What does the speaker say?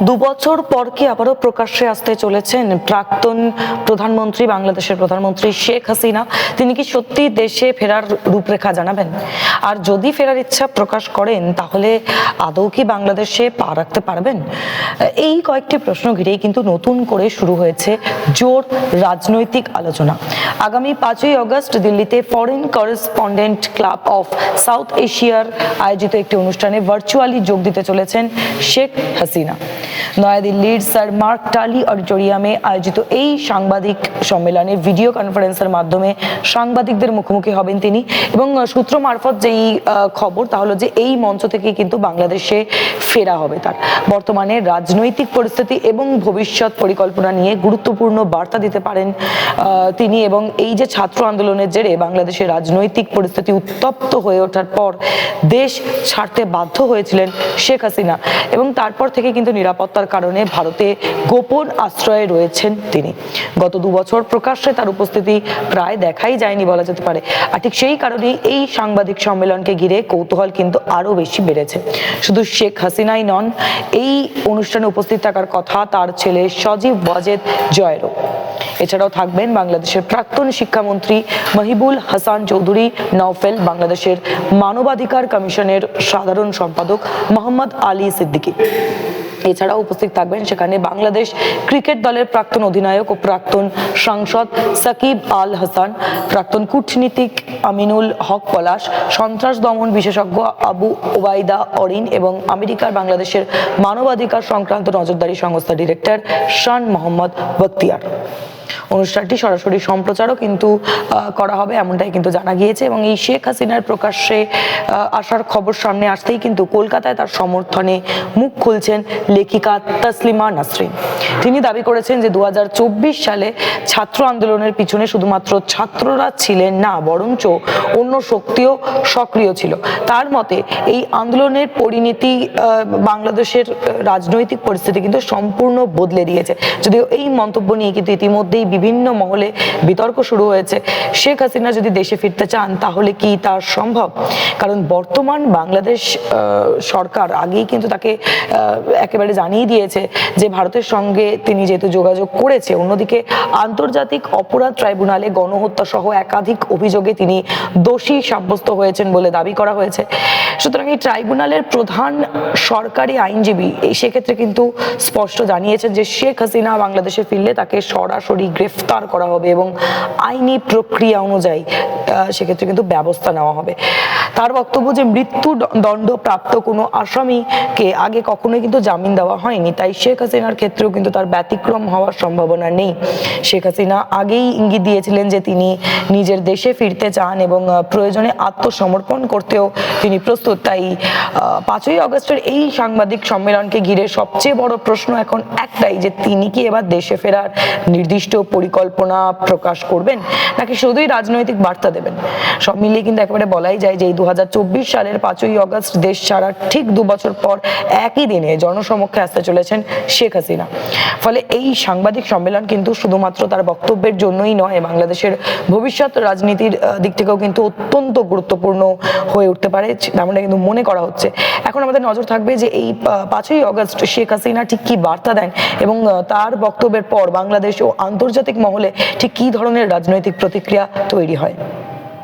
দুবছর পর কি আবারও প্রকাশ্যে আসতে চলেছেন প্রাক্তন প্রধানমন্ত্রী, বাংলাদেশের প্রধানমন্ত্রী শেখ হাসিনা? তিনি কি সত্যি দেশে ফেরার রূপরেখা জানাবেন? আর যদি ফেরার ইচ্ছা প্রকাশ করেন তাহলে আদৌ কি বাংলাদেশে পা রাখতে পারবেন? এই কয়েকটি প্রশ্ন ঘিরেই কিন্তু নতুন করে শুরু হয়েছে জোর রাজনৈতিক আলোচনা। আগামী 5ই অগস্ট দিল্লিতে foreign correspondent club of south এশিয়ার আয়োজিত একটি অনুষ্ঠানে ভার্চুয়ালি যোগ দিতে চলেছেন শেখ হাসিনা। নয়াদিল্লির স্যার মার্ক টালি অডিটোরিয়ামে আয়োজিত এই সাংবাদিক সম্মেলনে ভিডিও কনফারেন্সের মাধ্যমে সাংবাদিকদের মুখোমুখি হবেন তিনি। এবং সূত্র মারফত যেই খবর তা হলো যে এই মঞ্চ থেকে কিন্তু বাংলাদেশে ফেরা হবে তার। বর্তমানে রাজনৈতিক পরিস্থিতি এবং ভবিষ্যৎ পরিকল্পনা নিয়ে গুরুত্বপূর্ণ বার্তা দিতে পারেন তিনি। এবং এই যে ছাত্র আন্দোলনের জেরে বাংলাদেশের রাজনৈতিক পরিস্থিতি উত্তপ্ত হয়ে ওঠার পর দেশ ছাড়তে বাধ্য হয়েছিলেন শেখ হাসিনা, এবং তারপর থেকে কিন্তু নিরাপত্তার কারণে ভারতে গোপন আশ্রয়ে রয়েছেন তিনি। গত 2 বছর প্রকাশ্যে তার উপস্থিতি প্রায় দেখাই যায়নি বলা যেতে পারে। আর ঠিক সেই কারণেই এই সাংবাদিক সম্মেলনকে ঘিরে কৌতূহল কিন্তু আরো বেশি বেড়েছে। শুধু শেখ হাসিনাই নন, এই অনুষ্ঠানে উপস্থিত থাকার কথা তার ছেলে সজীব ওয়াজেদ জয়েরও। এছাড়াও থাকবেন বাংলাদেশের প্রাক্তন শিক্ষামন্ত্রী মহিবুল হাসান চৌধুরী নওফেল, বাংলাদেশের মানবাধিকার কমিশনের সাধারণ সম্পাদক মোহাম্মদ আলী সিদ্দিকী। এছাড়াও উপস্থিত থাকবেন সেখানে বাংলাদেশ ক্রিকেট দলের প্রাক্তন অধিনায়ক ও প্রাক্তন সাংসদ সাকিব আল হাসান, প্রাক্তন কূটনীতিক আমিনুল হক পলাশ, সন্ত্রাস দমন বিশেষজ্ঞ আবু ওবায়দা অরিন এবং আমেরিকার বাংলাদেশের মানবাধিকার সংক্রান্ত নজরদারি সংস্থার ডিরেক্টর শান মোহাম্মদ বখতিয়ার। অনুষ্ঠানটি সরাসরি সম্প্রচারও কিন্তু করা হবে এমনটাই কিন্তু জানা গিয়েছে। এবং এই শেখ হাসিনার প্রকাশ্যে আসার খবর সামনে আসতেই কিন্তু কলকাতায় তার সমর্থনে মুখ খুলছেন লেখিকা তাসলিমা নাসরিন। তিনি দাবি করেছেন যে 2024 সালে ছাত্র আন্দোলনের পিছনে শুধুমাত্র ছাত্ররা ছিলেন না, বরঞ্চ অন্য শক্তিও সক্রিয় ছিল। তার মতে এই আন্দোলনের পরিণতি বাংলাদেশের রাজনৈতিক পরিস্থিতি কিন্তু সম্পূর্ণ বদলে দিয়েছে। যদিও এই মন্তব্য নিয়ে কিন্তু ইতিমধ্যেই বিভিন্ন মহলে বিতর্ক শুরু হয়েছে। শেখ হাসিনা যদি দেশে ফিরতে চান তাহলে কি তার সম্ভব? কারণ বর্তমান বাংলাদেশ সরকার আগেই কিন্তু তাকে একেবারে জানিয়ে দিয়েছে যে ভারতের সঙ্গে তিনি যেহেতু যোগাযোগ করেছে, অন্যদিকে আন্তর্জাতিক অপরাধ ট্রাইব্যুনালে গণহত্যা সহ একাধিক অভিযোগে তিনি দোষী সাব্যস্ত হয়েছেন বলে দাবি করা হয়েছে। সুতরাং এই ট্রাইব্যুনালের প্রধান সরকারি আইনজীবী সেক্ষেত্রে কিন্তু স্পষ্ট জানিয়েছেন যে শেখ হাসিনা বাংলাদেশে ফিরলে তাকে সরাসরি গ্রেফতার করা হবে এবং আইনি প্রক্রিয়া অনুযায়ী সেক্ষেত্রে কিন্তু ব্যবস্থা নেওয়া হবে। তার বক্তব্য যে মৃত্যুদণ্ড প্রাপ্ত কোনো আসামিকে আগে কখনোই কিন্তু জামিন দেওয়া হয়নি, তাই শেখ হাসিনার ক্ষেত্রেও কিন্তু তার ব্যতিক্রম হওয়ার সম্ভাবনা নেই। শেখ হাসিনা আগেই ইঙ্গিত দিয়েছিলেন যে তিনি নিজের দেশে ফিরতে চান এবং প্রয়োজনে আত্মসমর্পণ করতেও তিনি প্রস্তুত। তাই 5ই অগস্টের এই সাংবাদিক সম্মেলনকে ঘিরে সবচেয়ে বড় প্রশ্ন এখন একটাই, যে তিনি কি এবার দেশে ফেরার নির্দিষ্ট পরিকল্পনা প্রকাশ করবেন নাকি শুধুই রাজনৈতিক বার্তা দেবেন। সব মিলিয়ে কিন্তু একেবারে বলাই যায় যে এই 2024 সালের 5ই অগস্ট দেশ ছাড়ার ঠিক 2 বছর পর একই দিনে জনসমক্ষে আসতে চলেছেন শেখ হাসিনা। ফলে এই সাংবাদিক সম্মেলন কিন্তু শুধুমাত্র তার বক্তব্যের জন্যই নয়, বাংলাদেশের ভবিষ্যৎ রাজনীতির দিক থেকেও কিন্তু অত্যন্ত গুরুত্বপূর্ণ হয়ে উঠতে পারে, তেমনটা কিন্তু মনে করা হচ্ছে। এখন আমাদের নজর থাকবে যে এই 5ই অগস্ট শেখ হাসিনা ঠিক কি বার্তা দেন এবং তার বক্তব্যের পর বাংলাদেশ ও আন্তর্জাতিক মহলে ঠিক কি ধরনের রাজনৈতিক প্রতিক্রিয়া তৈরি হয়।